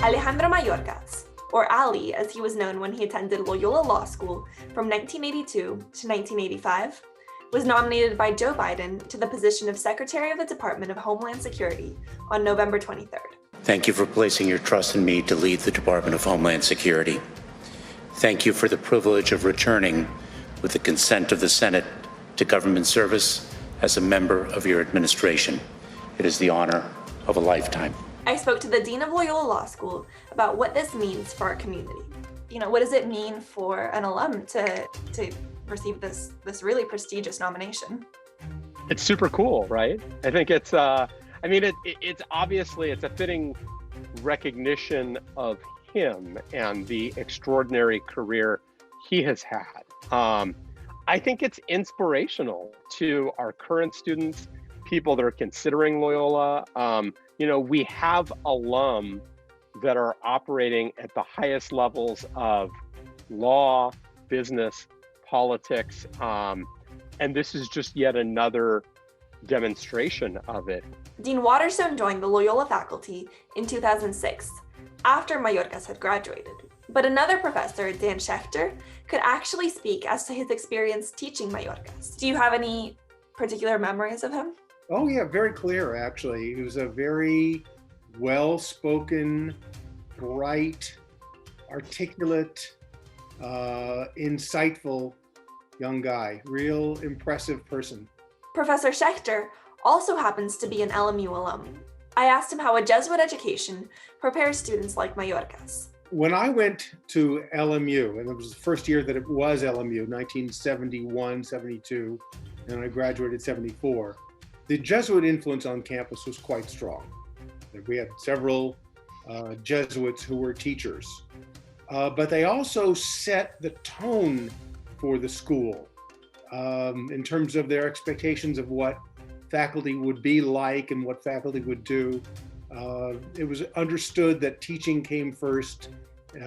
Alejandro Mayorkas, or Ali as he was known when he attended Loyola Law School from 1982 to 1985, was nominated by Joe Biden to the position of Secretary of the Department of Homeland Security on November 23rd. Thank you for placing your trust in me to lead the Department of Homeland Security. Thank you for the privilege of returning, with the consent of the Senate, to government service as a member of your administration. It is the honor of a lifetime. I spoke to the Dean of Loyola Law School about what this means for our community. What does it mean for an alum to receive this really prestigious nomination? It's super cool, right? I think it's it's obviously it's a fitting recognition of him and the extraordinary career he has had. I think it's inspirational to our current students, people that are considering Loyola. We have alum that are operating at the highest levels of law, business, politics, and this is just yet another demonstration of it. Dean Waterstone joined the Loyola faculty in 2006, after Mayorkas had graduated. But another professor, Dan Schechter, could actually speak as to his experience teaching Mayorkas. Do you have any particular memories of him? Oh yeah, very clear actually. He was a very well-spoken, bright, articulate, insightful young guy. Real impressive person. Professor Schechter also happens to be an LMU alum. I asked him how a Jesuit education prepares students like Mayorkas. When I went to LMU, and it was the first year that it was LMU, 1971, 72, and I graduated 74, the Jesuit influence on campus was quite strong. We had several Jesuits who were teachers, but they also set the tone for the school in terms of their expectations of what faculty would be like and what faculty would do. It was understood that teaching came first.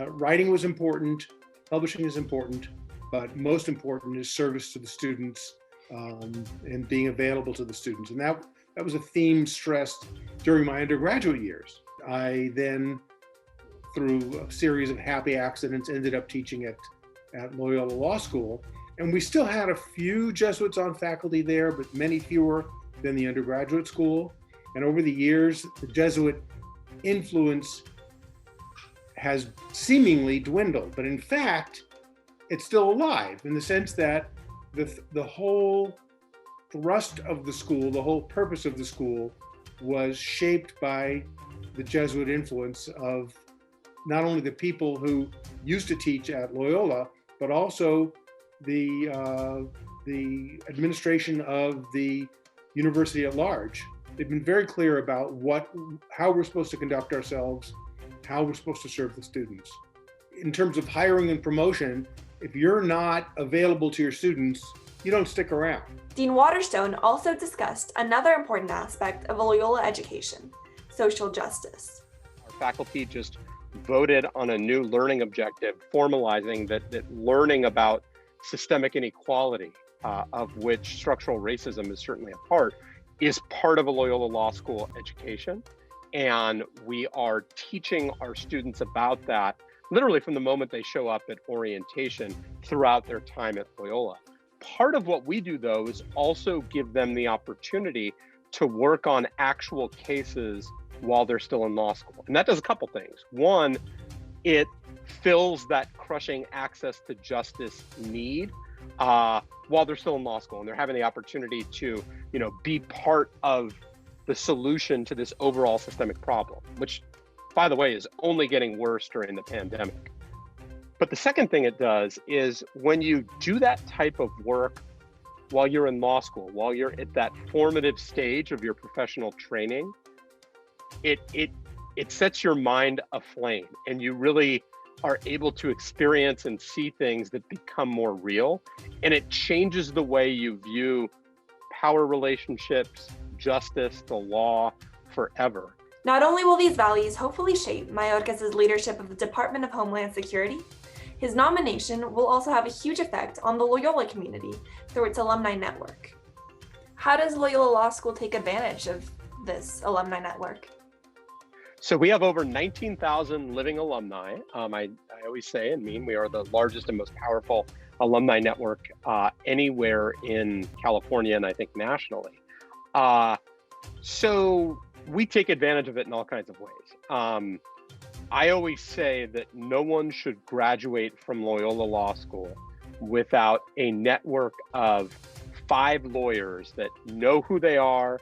Writing was important, publishing is important, but most important is service to the students and being available to the students. And that was a theme stressed during my undergraduate years. I then, through a series of happy accidents, ended up teaching at Loyola Law School. And we still had a few Jesuits on faculty there, but many fewer than the undergraduate school. And over the years, the Jesuit influence has seemingly dwindled, but in fact, it's still alive in the sense that the whole thrust of the school, the whole purpose of the school was shaped by the Jesuit influence of not only the people who used to teach at Loyola, but also the administration of the university at large. They've been very clear about how we're supposed to conduct ourselves, how we're supposed to serve the students. In terms of hiring and promotion, if you're not available to your students, you don't stick around. Dean Waterstone also discussed another important aspect of a Loyola education, social justice. Our faculty just voted on a new learning objective, formalizing that learning about systemic inequality, of which structural racism is certainly a part, is part of a Loyola Law School education. And we are teaching our students about that literally from the moment they show up at orientation throughout their time at Loyola. Part of what we do, though, is also give them the opportunity to work on actual cases while they're still in law school. And that does a couple things. One, it fills that crushing access to justice need while they're still in law school, and they're having the opportunity to, be part of the solution to this overall systemic problem, which, by the way, is only getting worse during the pandemic. But the second thing it does is when you do that type of work while you're in law school, while you're at that formative stage of your professional training, it sets your mind aflame, and you really are able to experience and see things that become more real. And it changes the way you view power relationships, justice, the law, forever. Not only will these values hopefully shape Mayorkas' leadership of the Department of Homeland Security, his nomination will also have a huge effect on the Loyola community through its alumni network. How does Loyola Law School take advantage of this alumni network? So we have over 19,000 living alumni. I always say and mean we are the largest and most powerful alumni network anywhere in California and I think nationally. So we take advantage of it in all kinds of ways. I always say that no one should graduate from Loyola Law School without a network of 5 lawyers that know who they are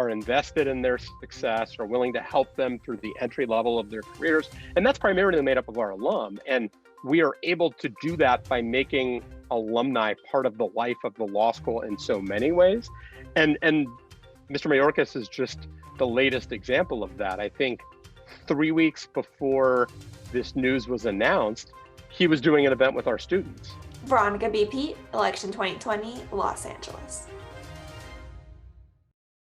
invested in their success, are willing to help them through the entry level of their careers. And that's primarily made up of our alum. And we are able to do that by making alumni part of the life of the law school in so many ways. And Mr. Mayorkas is just the latest example of that. I think 3 weeks before this news was announced, he was doing an event with our students. Veronica BP, Election 2020, Los Angeles.